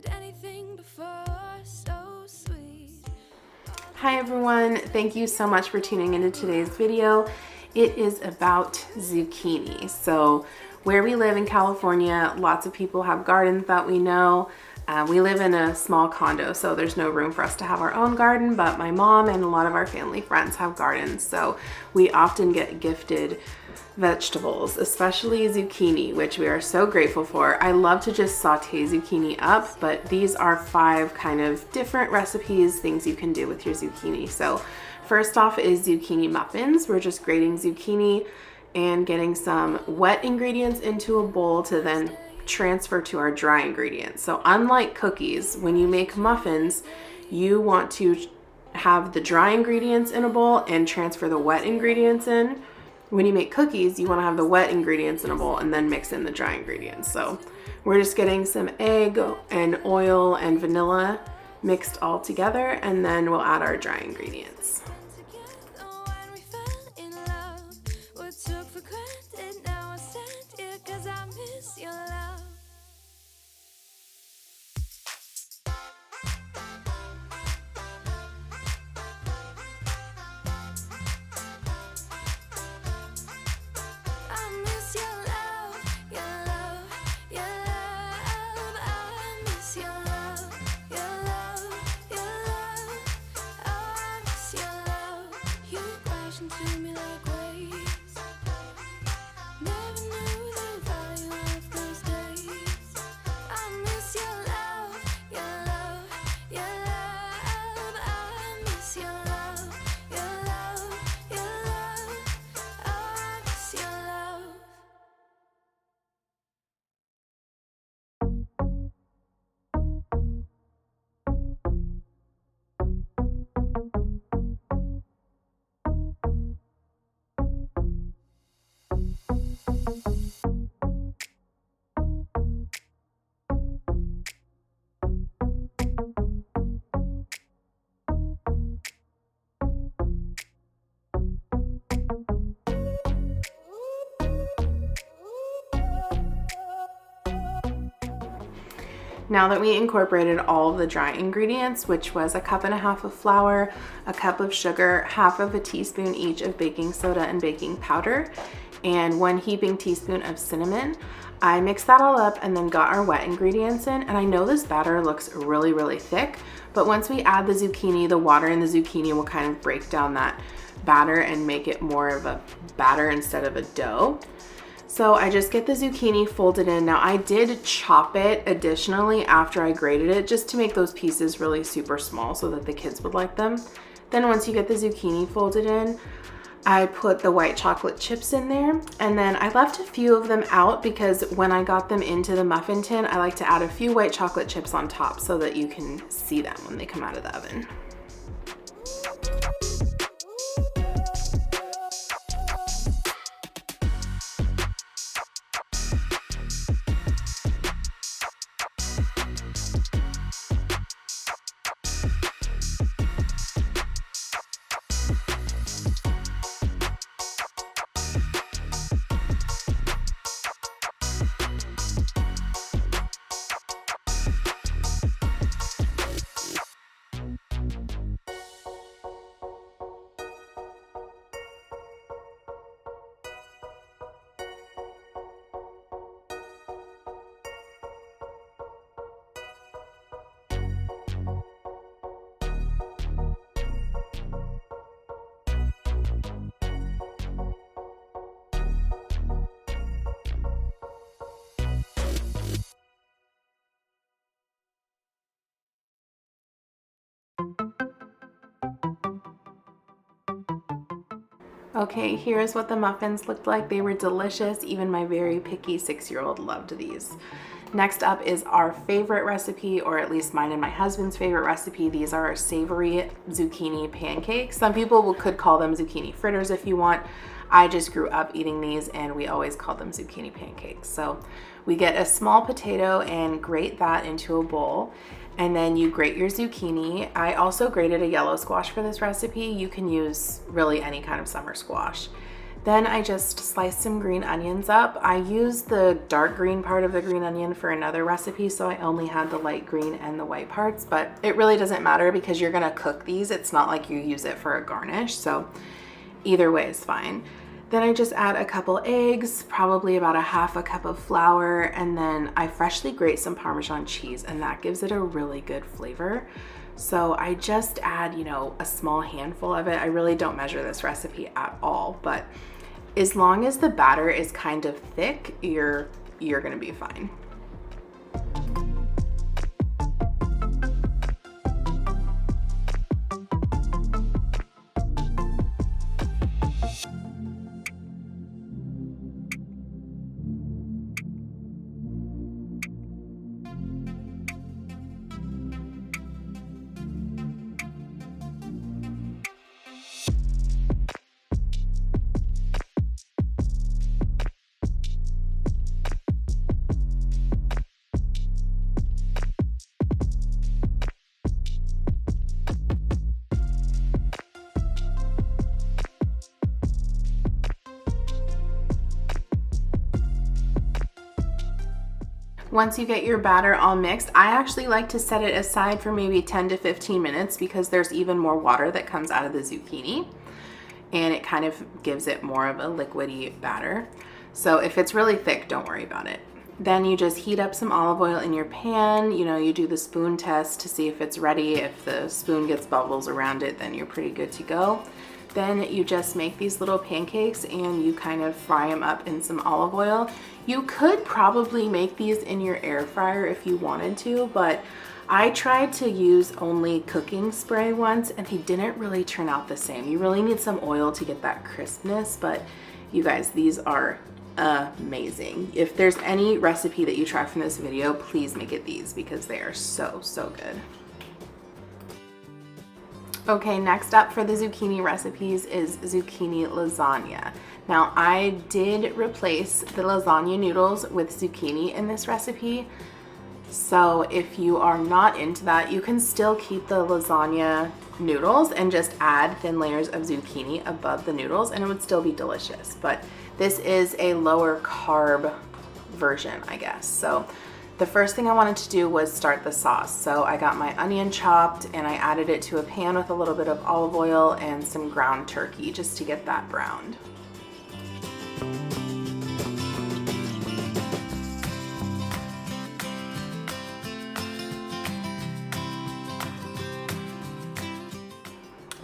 anything before, so sweet. Hi everyone, thank you so much for tuning into today's video. It is about zucchini. So where we live in California, lots of people have gardens that we know. We live in a small condo, so there's no room for us to have our own garden, but my mom and a lot of our family friends have gardens, so we often get gifted vegetables, especially zucchini, which we are so grateful for. I love to just saute zucchini up, but these are 5 kind of different recipes, things you can do with your zucchini. So first off is zucchini muffins. We're just grating zucchini and getting some wet ingredients into a bowl to then transfer to our dry ingredients. So unlike cookies, when you make muffins, you want to have the dry ingredients in a bowl and transfer the wet ingredients in. When you make cookies, you want to have the wet ingredients in a bowl and then mix in the dry ingredients. So we're just getting some egg and oil and vanilla mixed all together, and then we'll add our dry ingredients. Together when we fell in love, what took for granted, now I stand here 'cause I miss your love. I miss your love, your love, your love. I miss your love, your love, your love. I miss your love. You crash into me like waves. Never knew the value of those days. I miss your love, your love, your love. I miss your love, your love, your love. I miss your love. Now that we incorporated all of the dry ingredients, which was 1.5 cups of flour, 1 cup of sugar, 1/2 teaspoon each of baking soda and baking powder, and 1 heaping teaspoon of cinnamon, I mixed that all up and then got our wet ingredients in. And I know this batter looks really, really thick, but once we add the zucchini, the water in the zucchini will kind of break down that batter and make it more of a batter instead of a dough. So I just get the zucchini folded in. Now I did chop it additionally after I grated it, just to make those pieces really super small so that the kids would like them. Then once you get the zucchini folded in, I put the white chocolate chips in there, and then I left a few of them out because when I got them into the muffin tin, I like to add a few white chocolate chips on top so that you can see them when they come out of the oven. Okay, here's what the muffins looked like. They were delicious. Even my very picky 6-year-old loved these. Next up is our favorite recipe, or at least mine and my husband's favorite recipe. These are our savory zucchini pancakes. Some people could call them zucchini fritters if you want. I just grew up eating these and we always called them zucchini pancakes. So we get a small potato and grate that into a bowl. And then you grate your zucchini. I also grated a yellow squash for this recipe. You can use really any kind of summer squash. Then I just sliced some green onions up. I used the dark green part of the green onion for another recipe, so I only had the light green and the white parts, but it really doesn't matter because you're gonna cook these. It's not like you use it for a garnish, so either way is fine. Then I just add a couple eggs, probably about a half a cup of flour, and then I freshly grate some Parmesan cheese, and that gives it a really good flavor. So I just add, you know, a small handful of it. I really don't measure this recipe at all, but as long as the batter is kind of thick, you're gonna be fine. Once you get your batter all mixed, I actually like to set it aside for maybe 10 to 15 minutes because there's even more water that comes out of the zucchini and it kind of gives it more of a liquidy batter. So if it's really thick, don't worry about it. Then you just heat up some olive oil in your pan. You know, you do the spoon test to see if it's ready. If the spoon gets bubbles around it, then you're pretty good to go. Then you just make these little pancakes and you kind of fry them up in some olive oil. You could probably make these in your air fryer if you wanted to, but I tried to use only cooking spray once and they didn't really turn out the same. You really need some oil to get that crispness, but you guys, these are amazing. If there's any recipe that you try from this video, please make it these because they are so, so good. Okay, next up for the zucchini recipes is zucchini lasagna. Now, I did replace the lasagna noodles with zucchini in this recipe. So if you are not into that, you can still keep the lasagna noodles and just add thin layers of zucchini above the noodles and it would still be delicious. But this is a lower carb version, I guess. So the first thing I wanted to do was start the sauce. So I got my onion chopped and I added it to a pan with a little bit of olive oil and some ground turkey just to get that browned.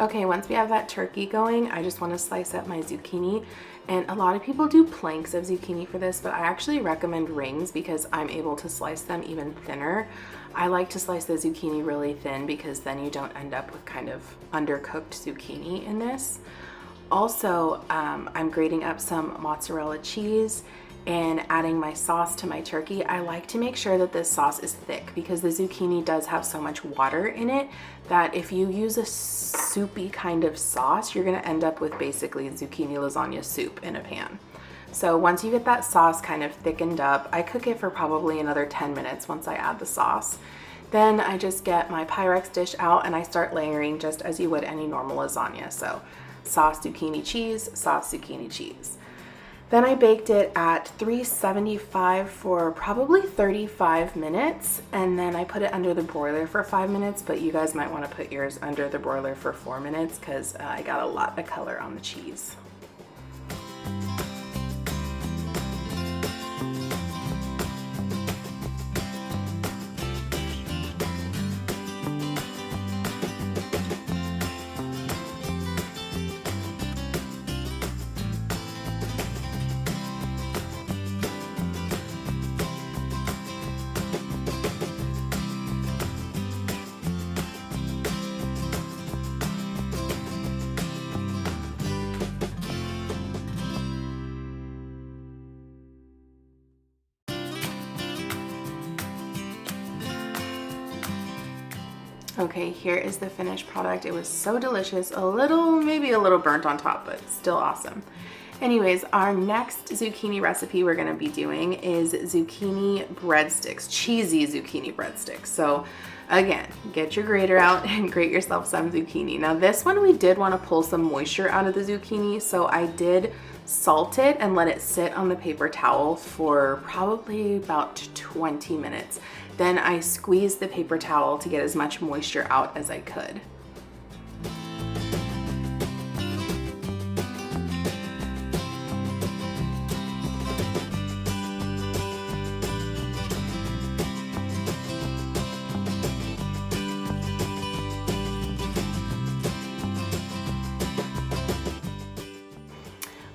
Okay, once we have that turkey going, I just want to slice up my zucchini. And a lot of people do planks of zucchini for this, but I actually recommend rings because I'm able to slice them even thinner. I like to slice the zucchini really thin because then you don't end up with kind of undercooked zucchini in this. Also, I'm grating up some mozzarella cheese and adding my sauce to my turkey. I like to make sure that this sauce is thick because the zucchini does have so much water in it that if you use a soupy kind of sauce, you're gonna end up with basically zucchini lasagna soup in a pan. So once you get that sauce kind of thickened up, I cook it for probably another 10 minutes once I add the sauce. Then I just get my Pyrex dish out and I start layering just as you would any normal lasagna. So sauce, zucchini, cheese, sauce, zucchini, cheese. Then I baked it at 375 for probably 35 minutes, and then I put it under the broiler for 5 minutes, but you guys might want to put yours under the broiler for 4 minutes because I got a lot of color on the cheese. Okay, here is the finished product. It was so delicious, maybe a little burnt on top, but still awesome. Anyways, our next zucchini recipe we're gonna be doing is zucchini breadsticks, cheesy zucchini breadsticks. So again, get your grater out and grate yourself some zucchini. Now this one we did want to pull some moisture out of the zucchini, so I did salt it and let it sit on the paper towel for probably about 20 minutes. Then I squeezed the paper towel to get as much moisture out as I could.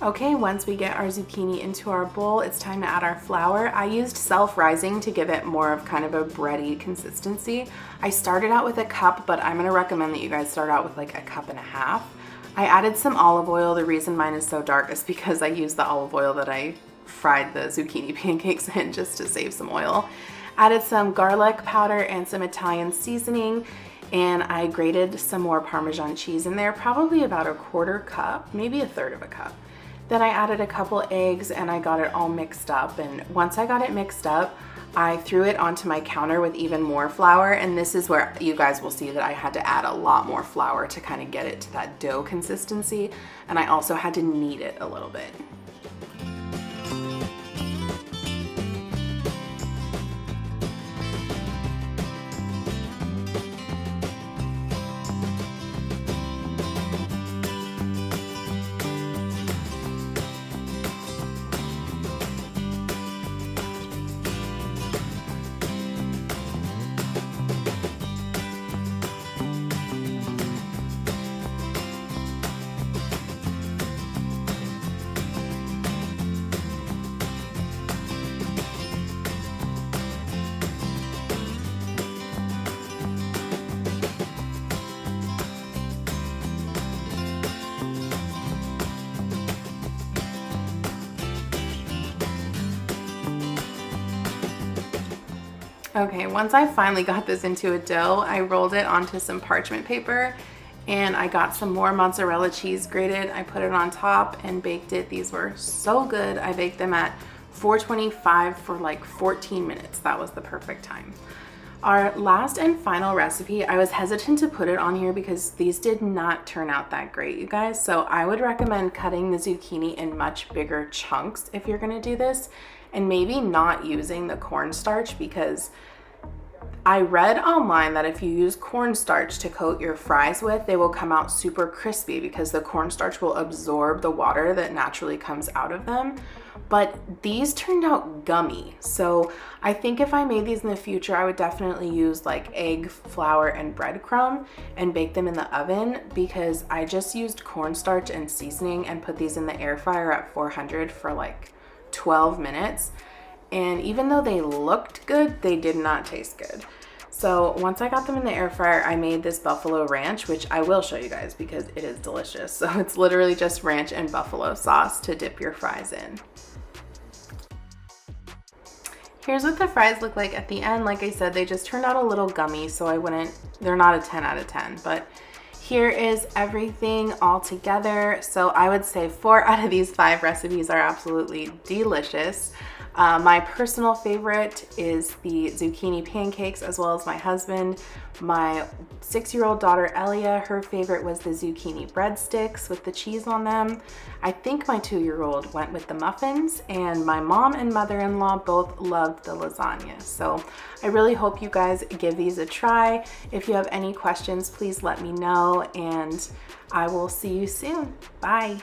Okay, once we get our zucchini into our bowl, it's time to add our flour. I used self-rising to give it more of kind of a bready consistency. I started out with a cup, but I'm gonna recommend that you guys start out with like a cup and a half. I added some olive oil. The reason mine is so dark is because I used the olive oil that I fried the zucchini pancakes in just to save some oil. Added some garlic powder and some Italian seasoning, and I grated some more Parmesan cheese in there, probably about a quarter cup, maybe a third of a cup. Then I added a couple eggs and I got it all mixed up. And once I got it mixed up, I threw it onto my counter with even more flour. And this is where you guys will see that I had to add a lot more flour to kind of get it to that dough consistency. And I also had to knead it a little bit. Okay, once I finally got this into a dough, I rolled it onto some parchment paper and I got some more mozzarella cheese grated. I put it on top and baked it. These were so good. I baked them at 425 for like 14 minutes. That was the perfect time. Our last and final recipe, I was hesitant to put it on here because these did not turn out that great, you guys. So I would recommend cutting the zucchini in much bigger chunks if you're gonna do this, and maybe not using the cornstarch, because I read online that if you use cornstarch to coat your fries with, they will come out super crispy because the cornstarch will absorb the water that naturally comes out of them. But these turned out gummy. So I think if I made these in the future, I would definitely use like egg, flour, and breadcrumb and bake them in the oven, because I just used cornstarch and seasoning and put these in the air fryer at 400 for like 12 minutes. And even though they looked good, they did not taste good. So once I got them in the air fryer, I made this buffalo ranch, which I will show you guys because it is delicious. So it's literally just ranch and buffalo sauce to dip your fries in. Here's what the fries look like at the end. Like I said, they just turned out a little gummy, so they're not a 10 out of 10, but here is everything all together. So I would say 4 out of these 5 recipes are absolutely delicious. My personal favorite is the zucchini pancakes, as well as my husband. My 6-year-old daughter Elia, her favorite was the zucchini breadsticks with the cheese on them. I think my 2-year-old went with the muffins, and my mom and mother-in-law both loved the lasagna. So I really hope you guys give these a try. If you have any questions, please let me know, and I will see you soon. Bye.